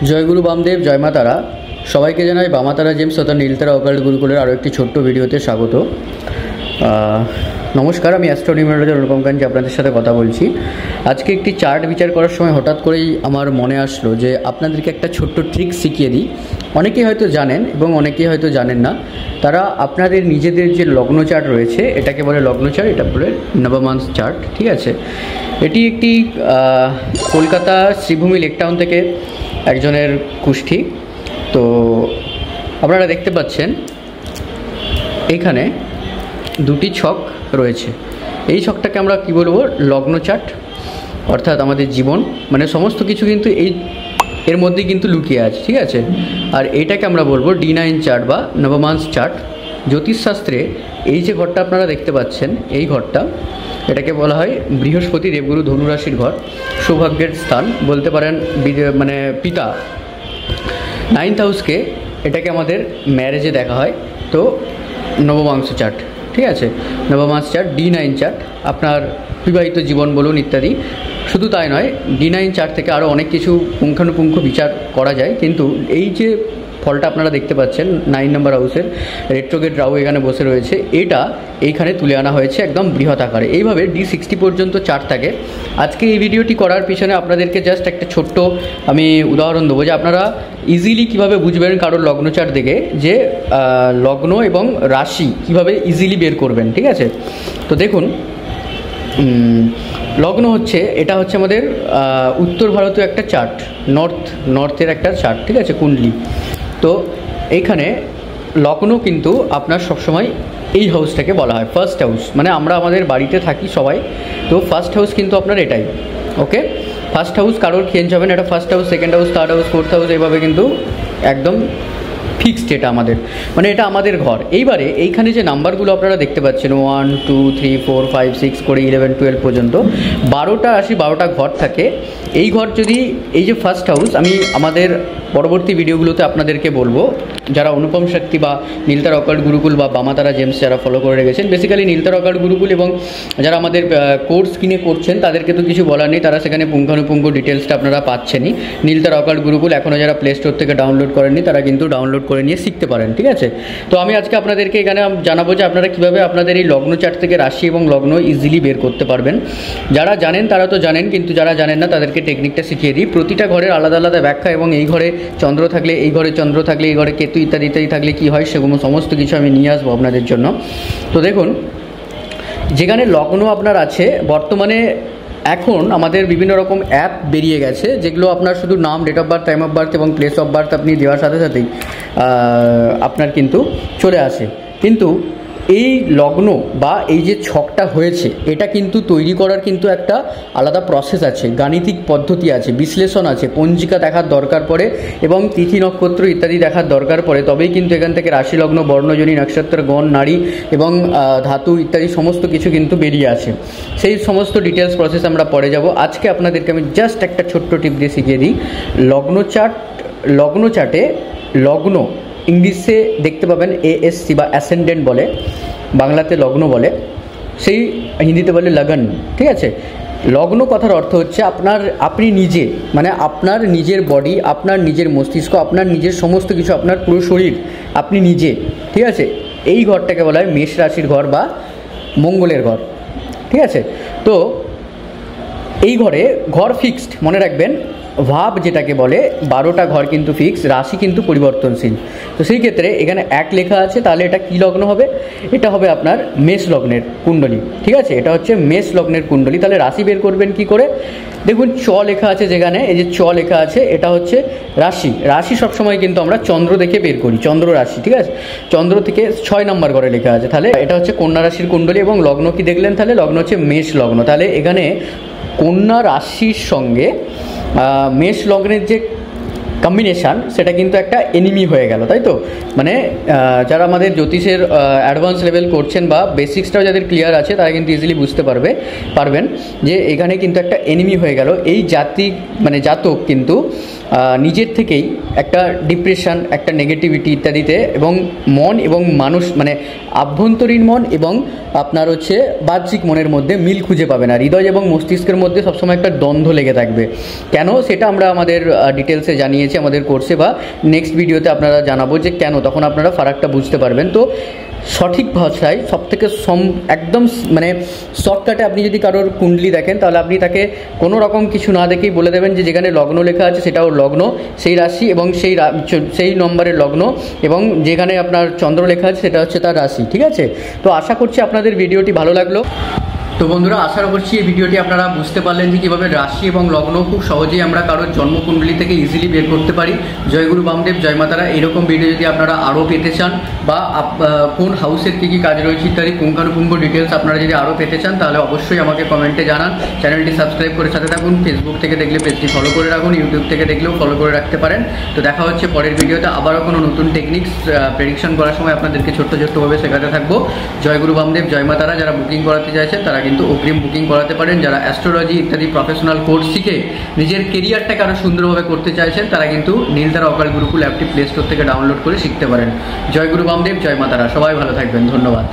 জয়গুরু বামদেব, জয় মা তারা। সবাইকে জানাই বামা তারা জেমস তথা নীলতারা অকাল্ট গুরুকুলের আরও একটি ছোট্ট ভিডিওতে স্বাগত। নমস্কার, আমি অ্যাস্ট্রোনিউমারোলজার অনুপম কাঞ্জি আপনাদের সাথে কথা বলছি। আজকে একটি চার্ট বিচার করার সময় হঠাৎ করেই আমার মনে আসলো যে আপনাদেরকে একটা ছোট্ট ট্রিক শিখিয়ে দিই। অনেকেই হয়তো জানেন এবং অনেকেই হয়তো জানেন না। তারা আপনাদের নিজেদের যে লগ্ন চার্ট রয়েছে, এটাকে বলে লগ্ন চার্ট, এটা বলে নবমাংস চার্ট, ঠিক আছে। এটি একটি কলকাতা শ্রীভূমি লেকটাউন থেকে একজনের কুষ্ঠি। তো আপনারা দেখতে পাচ্ছেন এইখানে দুটি ছক রয়েছে। এই ছকটাকে আমরা কি বলবো? লগ্ন চার্ট, অর্থাৎ আমাদের জীবন মানে সমস্ত কিছু কিন্তু এর মধ্যেই কিন্তু লুকিয়ে আছে, ঠিক আছে। আর এইটাকে আমরা বলবো D9 চার্ট বা নবমাংস চার্ট। জ্যোতিষশাস্ত্রে এই যে ঘরটা আপনারা দেখতে পাচ্ছেন, এই ঘরটা, এটাকে বলা হয় বৃহস্পতি দেবগুরু ধনুরাশির ঘর, সৌভাগ্যের স্থান বলতে পারেন, মানে পিতা। 9th হাউসকে এটাকে আমাদের ম্যারেজে দেখা হয়। তো নবমাংস চার্ট, ঠিক আছে, নবমাংস চার্ট, D9 চার্ট, আপনার বিবাহিত জীবন বলুন ইত্যাদি। শুধু তাই নয়, D9 চার্ট থেকে আরও অনেক কিছু পুঙ্খানুপুঙ্খ বিচার করা যায়। কিন্তু এই যে ফলটা আপনারা দেখতে পাচ্ছেন 9 নম্বর হাউসের রেট্রোগেট রাহু এখানে বসে রয়েছে, এটা এইখানে তুলে আনা হয়েছে একদম বৃহৎ আকারে। এইভাবে D60 পর্যন্ত চার্ট থাকে। আজকে এই ভিডিওটি করার পিছনে আপনাদেরকে জাস্ট একটা ছোট্ট আমি উদাহরণ দেবো যে আপনারা ইজিলি কীভাবে বুঝবেন কারোর লগ্ন চার্ট দেখে যে লগ্ন এবং রাশি কীভাবে ইজিলি বের করবেন, ঠিক আছে। তো দেখুন, লগ্ন হচ্ছে, এটা হচ্ছে আমাদের উত্তর ভারতীয় একটা চার্ট, নর্থের একটা চার্ট, ঠিক আছে, কুণ্ডলী। তো এইখানে লগ্ন কিন্তু আপনার সবসময় এই হাউসটাকে বলা হয় ফার্স্ট হাউস, মানে আমরা আমাদের বাড়িতে থাকি সবাই, তো ফার্স্ট হাউস কিন্তু আপনার এটাই, ওকে। ফার্স্ট হাউস কারোর চেঞ্জ হবে না, এটা first house, second house, third house, fourth house, এইভাবে কিন্তু একদম ফিক্সড, এটা আমাদের মানে এটা আমাদের ঘর। এইবারে এইখানে যে নাম্বারগুলো আপনারা দেখতে পাচ্ছেন 1 2 3 4 5 6 করে 11 12 পর্যন্ত 12টা রাশি 12টা ঘর থাকে। এই ঘর যদি, এই যে ফার্স্ট হাউস, আমি আমাদের পরবর্তী ভিডিওগুলোতে আপনাদেরকে বলবো, যারা অনুপম শক্তি বা নীলতারা অকাল্ট গুরুকুল বা বামা তারা জেমস যারা ফলো করে রেখেছেন, বেসিক্যালি নীলতারা অকাল্ট গুরুকুল এবং যারা আমাদের কোর্স কিনে করছেন তাদেরকে তো কিছু বলার নেই, তারা সেখানে পুঙ্খানুপুঙ্খ ডিটেলসটা আপনারা পাচ্ছেনই। নীলতারা অকাল্ট গুরুকুল এখনও যারা প্লে স্টোর থেকে ডাউনলোড করেননি তারা কিন্তু ডাউনলোড করে নিয়ে শিখতে পারেন, ঠিক আছে। তো আমি আজকে আপনাদেরকে এখানে জানাবো যে আপনারা কীভাবে আপনাদের এই লগ্ন চার্ট থেকে রাশি এবং লগ্ন ইজিলি বের করতে পারবেন। যারা জানেন তারা তো জানেন, কিন্তু যারা জানেন না তাদেরকে টেকনিকটা শিখিয়ে দিই। প্রতিটা ঘরের আলাদা আলাদা ব্যাখ্যা, এবং এই ঘরে চন্দ্র থাকলে, এই ঘরে চন্দ্র থাকলে, এই ঘরে কেতু ইত্যাদি ইত্যাদি থাকলে কী হয়, সেগুলো সমস্ত কিছু আমি নিয়ে আসবো আপনাদের জন্য। তো দেখুন, যেখানে লগ্ন আপনার আছে, বর্তমানে এখন আমাদের বিভিন্ন রকম অ্যাপ বেরিয়ে গেছে, যেগুলো আপনার শুধু নাম, date of birth, time of birth এবং প্লেস অফ বার্থ আপনি দেওয়ার সাথে সাথেই আপনার কিন্তু চলে আসে। কিন্তু এই লগ্ন বা এই যে ছকটা হয়েছে, এটা কিন্তু তৈরি করার কিন্তু একটা আলাদা প্রসেস আছে, গাণিতিক পদ্ধতি আছে, বিশ্লেষণ আছে, পঞ্জিকা দেখার দরকার পড়ে এবং তিথি নক্ষত্র ইত্যাদি দেখার দরকার পড়ে, তবেই কিন্তু এখান থেকে রাশি, লগ্ন, বর্ণজনী, নক্ষত্র, গণ, নারী এবং ধাতু ইত্যাদি সমস্ত কিছু কিন্তু বেরিয়ে আছে। সেই সমস্ত ডিটেলস প্রসেস আমরা পরে যাব। আজকে আপনাদেরকে আমি জাস্ট একটা ছোট্ট টিপ দিয়ে শিখিয়ে দিই। লগ্ন চার্টে লগ্ন ইংলিশে দেখতে পাবেন ASC বা অ্যাসেন্ডেন্ট বলে, বাংলাতে লগ্ন বলে, সেই হিন্দিতে বলে লগন, ঠিক আছে। লগ্ন কথার অর্থ হচ্ছে আপনি নিজে, মানে আপনার নিজের বডি, আপনার নিজের মস্তিষ্ক, আপনার নিজের সমস্ত কিছু, আপনার পুরো শরীর, আপনি নিজে, ঠিক আছে। এই ঘরটাকে বলা হয় মেষ রাশির ঘর বা মঙ্গলের ঘর, ঠিক আছে। তো এই ঘর ফিক্সড, মনে রাখবেন। ভাব যেটাকে বলে, 12টা ঘর কিন্তু ফিক্স, রাশি কিন্তু পরিবর্তনশীল। তো সেই ক্ষেত্রে এখানে 1 লেখা আছে, তাহলে এটা কি লগ্ন হবে? এটা হবে আপনার মেষ লগ্নের কুণ্ডলী, ঠিক আছে। এটা হচ্ছে মেষ লগ্নের কুণ্ডলী। তাহলে রাশি বের করবেন কি করে? দেখুন, লেখা আছে যেখানে, এই যে লেখা আছে, এটা হচ্ছে রাশি সবসময় কিন্তু আমরা চন্দ্র দেখে বের করি, চন্দ্র রাশি, ঠিক আছে। চন্দ্র থেকে 6 নম্বর ঘরে লেখা আছে, তাহলে এটা হচ্ছে কন্যা রাশির কুণ্ডলী। এবং লগ্ন কি দেখলেন? তাহলে লগ্ন হচ্ছে মেষ লগ্ন। তাহলে এখানে কন্যা রাশির সঙ্গে মেষ লগ্নের যে কম্বিনেশান, সেটা কিন্তু একটা এনিমি হয়ে গেল, তাই তো। মানে যারা আমাদের জ্যোতিষের অ্যাডভান্স লেভেল করছেন বা বেসিক্সটাও যাদের ক্লিয়ার আছে, তারা কিন্তু ইজিলি বুঝতে পারবেন যে এখানে কিন্তু একটা এনিমি হয়ে গেল। এই জাতক কিন্তু নিজের থেকেই একটা ডিপ্রেশন, একটা নেগেটিভিটি ইত্যাদিতে এবং মন এবং মানুষ মানে আভ্যন্তরীণ মন এবং আপনার হচ্ছে বাহ্যিক মনের মধ্যে মিল খুঁজে পাবে না, হৃদয় এবং মস্তিষ্কের মধ্যে সবসময় একটা দ্বন্দ্ব লেগে থাকবে। কেন সেটা আমরা আমাদের ডিটেলসে জানিয়েছি আমাদের কোর্সে, বা নেক্সট ভিডিওতে আপনারা জানাবো যে কেন, তখন আপনারা ফারাকটা বুঝতে পারবেন। তো সঠিক ভাষায় সবথেকে একদম মানে শর্টকাটে আপনি যদি কারোর কুণ্ডলি দেখেন তাহলে আপনি তাকে কোনো রকম কিছু না দেখেই বলে দেবেন যে যেখানে লগ্ন লেখা আছে সেটাও লগ্ন, সেই রাশি এবং সেই নম্বরের লগ্ন, এবং যেখানে আপনার চন্দ্র লেখা আছে সেটা হচ্ছে তার রাশি। ঠিক আছে, তো আশা করছি আপনাদের ভিডিওটি ভালো লাগলো। তো বন্ধুরা, আশা করছি এই ভিডিওটি আপনারা বুঝতে পারলেন যে কীভাবে রাশি এবং লগ্ন খুব সহজেই আমরা কারোর জন্মকুণ্ডলী থেকে ইজিলি বের করতে পারি। জয়গুরু বামদেব, জয় মাতারা। এরকম ভিডিও যদি আপনারা আরও পেতে চান, বা কোন হাউসের কী কী কাজ রয়েছে ইত্যাদি পুঙ্খানুপুঙ্খ ডিটেলস আপনারা যদি আরও পেতে চান, তাহলে অবশ্যই আমাকে কমেন্টে জানান। চ্যানেলটি সাবস্ক্রাইব করে সাথে থাকুন। ফেসবুক থেকে দেখলে পেজটি ফলো করে রাখুন, ইউটিউব থেকে দেখলেও ফলো করে রাখতে পারেন। তো দেখা হচ্ছে পরের ভিডিওতে, আবারও কোনো নতুন টেকনিক্স প্রেডিকশন করার সময় আপনাদেরকে ছোট্টভাবে শেখাতে থাকবো। জয়গুরু বামদেব, জয় মাতারা। যারা বুকিং করাতে চাইছেন তারা কিন্তু অগ্রিম বুকিং করাতে পারেন। যারা অ্যাস্ট্রোলজি ইত্যাদি প্রফেশনাল কোর্স শিখে নিজের কেরিয়ারটাকে আরও সুন্দরভাবে করতে চাইছেন তারা কিন্তু নীলতারা অকাল গুরুকুল অ্যাপটি প্লে স্টোর থেকে ডাউনলোড করে শিখতে পারেন। জয় গুরু বামদেব, জয় মাতারা। সবাই ভালো থাকবেন। ধন্যবাদ।